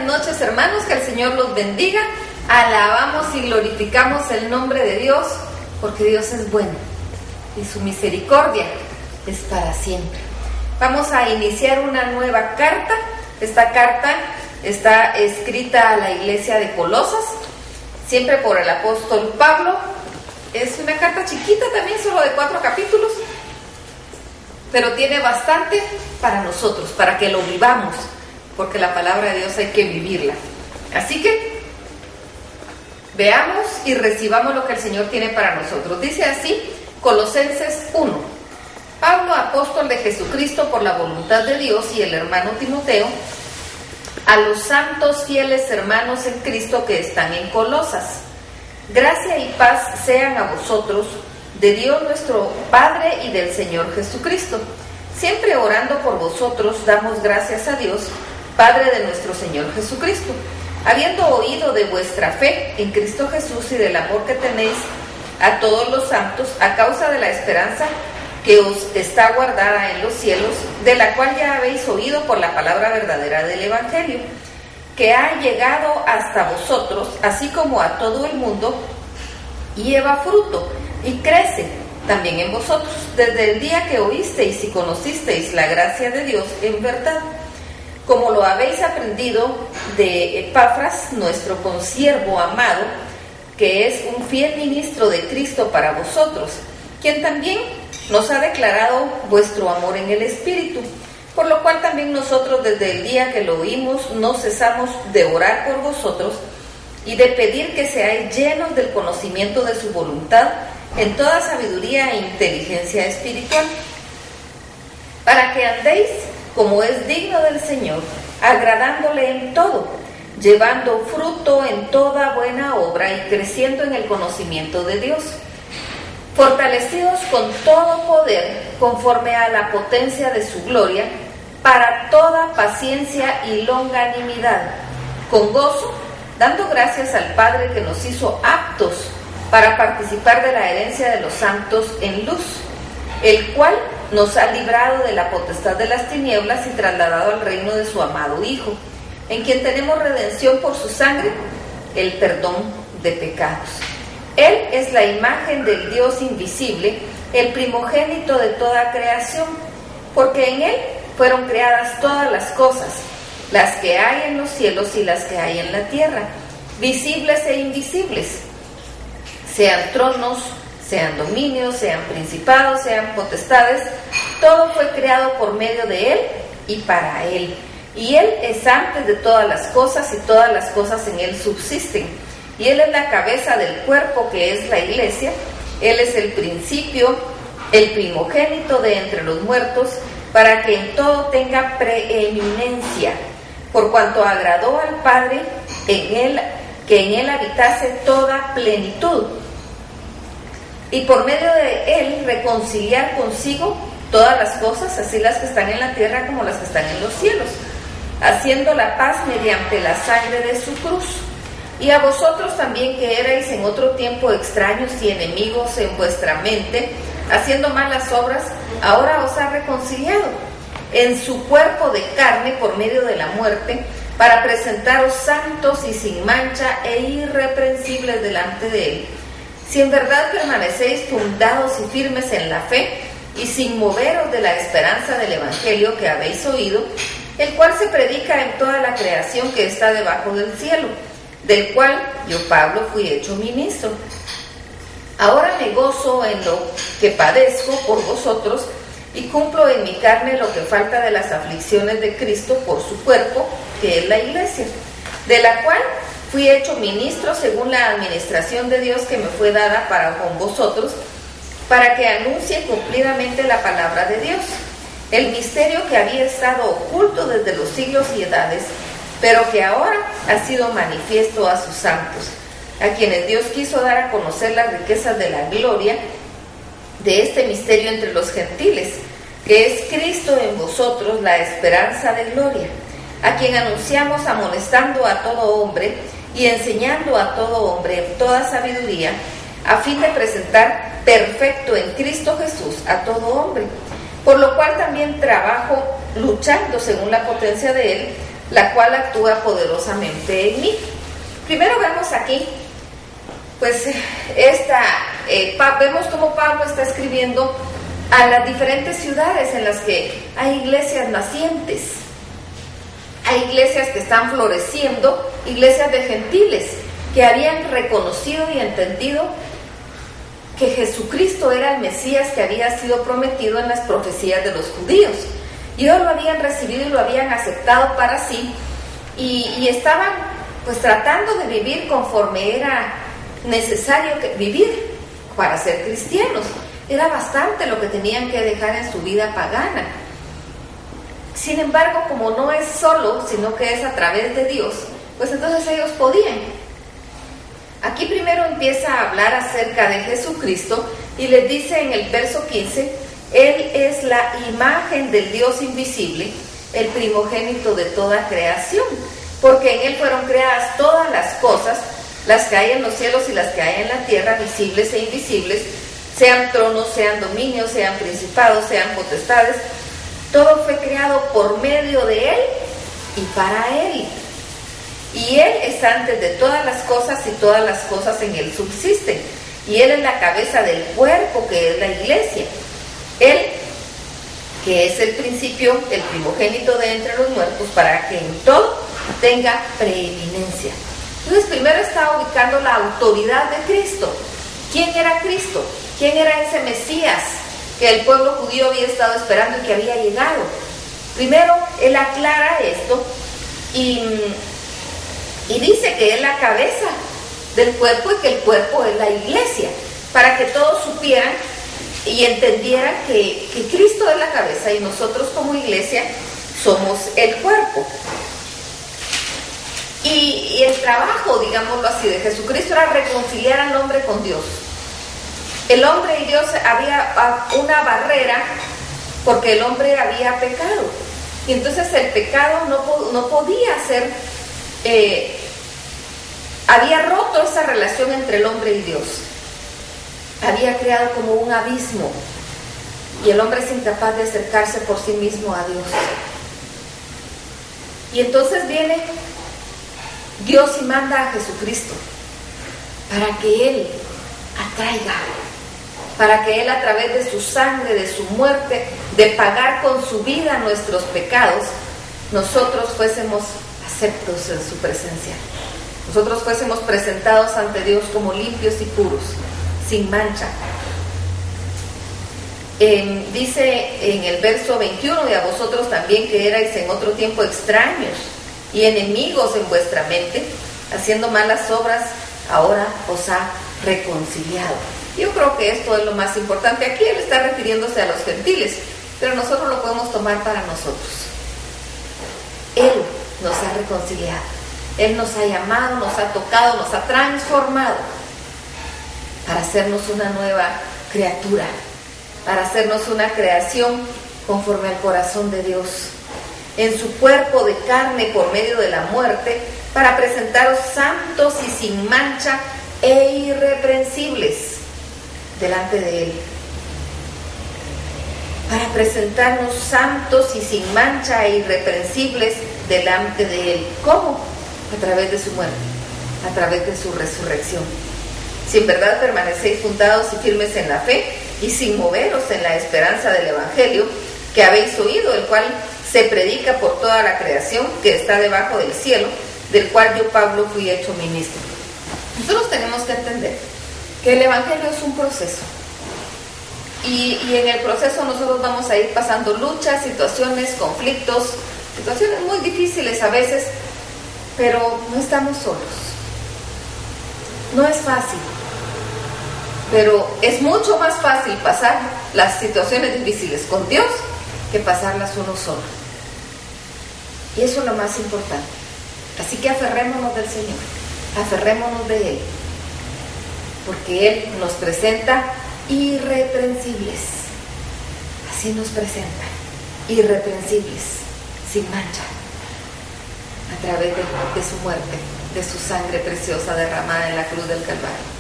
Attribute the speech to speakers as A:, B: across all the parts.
A: buenas noches, hermanos, que el Señor los bendiga. Alabamos y glorificamos el nombre de Dios, porque Dios es bueno y su misericordia es para siempre. Vamos a iniciar una nueva carta. Esta carta está escrita a la iglesia de Colosas, siempre por el apóstol Pablo. Es una carta chiquita también, solo de 4 capítulos, pero tiene bastante para nosotros, para que lo vivamos, porque la palabra de Dios hay que vivirla. Así que veamos y recibamos lo que el Señor tiene para nosotros. Dice así, Colosenses 1. Pablo, apóstol de Jesucristo por la voluntad de Dios, y el hermano Timoteo, a los santos fieles hermanos en Cristo que están en Colosas. Gracia y paz sean a vosotros, de Dios nuestro Padre y del Señor Jesucristo. Siempre orando por vosotros, damos gracias a Dios, Padre de nuestro Señor Jesucristo, habiendo oído de vuestra fe en Cristo Jesús y del amor que tenéis a todos los santos, a causa de la esperanza que os está guardada en los cielos, de la cual ya habéis oído por la palabra verdadera del Evangelio, que ha llegado hasta vosotros, así como a todo el mundo, y lleva fruto y crece también en vosotros, desde el día que oísteis y conocisteis la gracia de Dios en verdad, como lo habéis aprendido de Epafras, nuestro consiervo amado, que es un fiel ministro de Cristo para vosotros, quien también nos ha declarado vuestro amor en el Espíritu, por lo cual también nosotros desde el día que lo oímos no cesamos de orar por vosotros y de pedir que seáis llenos del conocimiento de su voluntad en toda sabiduría e inteligencia espiritual, para que andéis como es digno del Señor, agradándole en todo, llevando fruto en toda buena obra y creciendo en el conocimiento de Dios, fortalecidos con todo poder conforme a la potencia de su gloria, para toda paciencia y longanimidad, con gozo, dando gracias al Padre que nos hizo aptos para participar de la herencia de los santos en luz, el cual nos ha librado de la potestad de las tinieblas y trasladado al reino de su amado Hijo, en quien tenemos redención por su sangre, el perdón de pecados. Él es la imagen del Dios invisible, el primogénito de toda creación, porque en Él fueron creadas todas las cosas, las que hay en los cielos y las que hay en la tierra, visibles e invisibles, sean tronos, sean dominios, sean principados, sean potestades. Todo fue creado por medio de Él y para Él. Y Él es antes de todas las cosas, y todas las cosas en Él subsisten. Y Él es la cabeza del cuerpo, que es la iglesia. Él es el principio, el primogénito de entre los muertos, para que en todo tenga preeminencia, por cuanto agradó al Padre que en Él habitase toda plenitud, y por medio de Él reconciliar consigo todas las cosas, así las que están en la tierra como las que están en los cielos, haciendo la paz mediante la sangre de su cruz. Y a vosotros también, que erais en otro tiempo extraños y enemigos en vuestra mente, haciendo malas obras, ahora os ha reconciliado en su cuerpo de carne por medio de la muerte, para presentaros santos y sin mancha e irreprensibles delante de Él, si en verdad permanecéis fundados y firmes en la fe, y sin moveros de la esperanza del Evangelio que habéis oído, el cual se predica en toda la creación que está debajo del cielo, del cual yo, Pablo, fui hecho ministro. Ahora me gozo en lo que padezco por vosotros, y cumplo en mi carne lo que falta de las aflicciones de Cristo por su cuerpo, que es la iglesia, de la cual fui hecho ministro según la administración de Dios que me fue dada para con vosotros, para que anuncie cumplidamente la palabra de Dios, el misterio que había estado oculto desde los siglos y edades, pero que ahora ha sido manifiesto a sus santos, a quienes Dios quiso dar a conocer las riquezas de la gloria de este misterio entre los gentiles, que es Cristo en vosotros, la esperanza de gloria, a quien anunciamos amonestando a todo hombre y enseñando a todo hombre en toda sabiduría, a fin de presentar perfecto en Cristo Jesús a todo hombre, por lo cual también trabajo luchando según la potencia de Él, la cual actúa poderosamente en mí. Primero vemos aquí, pues, vemos cómo Pablo está escribiendo a las diferentes ciudades en las que hay iglesias nacientes. Hay iglesias que están floreciendo, iglesias de gentiles que habían reconocido y entendido que Jesucristo era el Mesías que había sido prometido en las profecías de los judíos. Y ellos lo habían recibido y lo habían aceptado para sí, y estaban pues tratando de vivir conforme era necesario vivir para ser cristianos. Era bastante lo que tenían que dejar en su vida pagana. Sin embargo, como no es solo, sino que es a través de Dios, pues entonces ellos podían. Aquí primero empieza a hablar acerca de Jesucristo y les dice en el verso 15: Él es la imagen del Dios invisible, el primogénito de toda creación, porque en Él fueron creadas todas las cosas, las que hay en los cielos y las que hay en la tierra, visibles e invisibles, sean tronos, sean dominios, sean principados, sean potestades. Todo fue creado por medio de Él y para Él. Y Él es antes de todas las cosas, y todas las cosas en Él subsisten. Y Él es la cabeza del cuerpo, que es la iglesia. Él, que es el principio, el primogénito de entre los muertos, para que en todo tenga preeminencia. Entonces, primero está ubicando la autoridad de Cristo. ¿Quién era Cristo? ¿Quién era ese Mesías que el pueblo judío había estado esperando y que había llegado? Primero, Él aclara esto y dice que es la cabeza del cuerpo y que el cuerpo es la iglesia, para que todos supieran y entendieran que Cristo es la cabeza y nosotros como iglesia somos el cuerpo. Y el trabajo, digámoslo así, de Jesucristo era reconciliar al hombre con Dios. El hombre y Dios, había una barrera porque el hombre había pecado. Y entonces el pecado no podía ser, había roto esa relación entre el hombre y Dios. Había creado como un abismo. Y el hombre es incapaz de acercarse por sí mismo a Dios. Y entonces viene Dios y manda a Jesucristo para que Él atraiga, para que Él, a través de su sangre, de su muerte, de pagar con su vida nuestros pecados, nosotros fuésemos aceptos en su presencia. Nosotros fuésemos presentados ante Dios como limpios y puros, sin mancha. Dice en el verso 21: y a vosotros también, que erais en otro tiempo extraños y enemigos en vuestra mente, haciendo malas obras, ahora os ha reconciliado. Yo creo que esto es lo más importante. Aquí Él está refiriéndose a los gentiles, pero nosotros lo podemos tomar para nosotros. Él nos ha reconciliado, Él nos ha llamado, nos ha tocado, nos ha transformado para hacernos una nueva criatura, para hacernos una creación conforme al corazón de Dios, en su cuerpo de carne por medio de la muerte, para presentaros santos y sin mancha e irreprensibles delante de Él. Para presentarnos santos y sin mancha e irreprensibles delante de Él. ¿Cómo? A través de su muerte, a través de su resurrección. Si en verdad permanecéis fundados y firmes en la fe, y sin moveros en la esperanza del Evangelio que habéis oído, el cual se predica por toda la creación que está debajo del cielo, del cual yo, Pablo, fui hecho ministro. Nosotros tenemos que entender que el Evangelio es un proceso, y en el proceso nosotros vamos a ir pasando luchas, situaciones, conflictos, situaciones muy difíciles a veces, pero no estamos solos. No es fácil, pero es mucho más fácil pasar las situaciones difíciles con Dios que pasarlas uno solo. Y eso es lo más importante. Así que aferrémonos del Señor, aferrémonos de Él, porque Él nos presenta irreprensibles. Así nos presenta, irreprensibles, sin mancha, a través de su muerte, de su sangre preciosa derramada en la cruz del Calvario.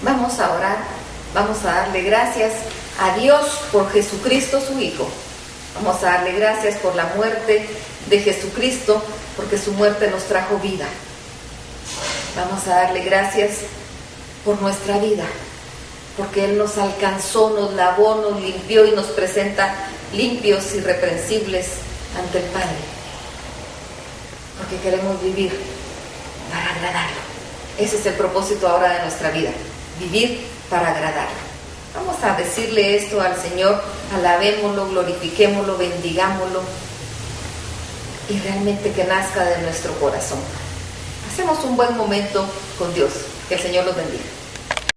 A: Vamos a orar, vamos a darle gracias a Dios por Jesucristo su Hijo, Vamos a darle gracias por la muerte de Jesucristo, porque su muerte nos trajo vida. Vamos a darle gracias por nuestra vida, porque Él nos alcanzó, nos lavó, nos limpió y nos presenta limpios, irreprensibles ante el Padre. Porque queremos vivir para agradarlo. Ese es el propósito ahora de nuestra vida, vivir para agradarlo. Vamos a decirle esto al Señor, alabémoslo, glorifiquémoslo, bendigámoslo y realmente que nazca de nuestro corazón. Hacemos un buen momento con Dios. Que el Señor los bendiga.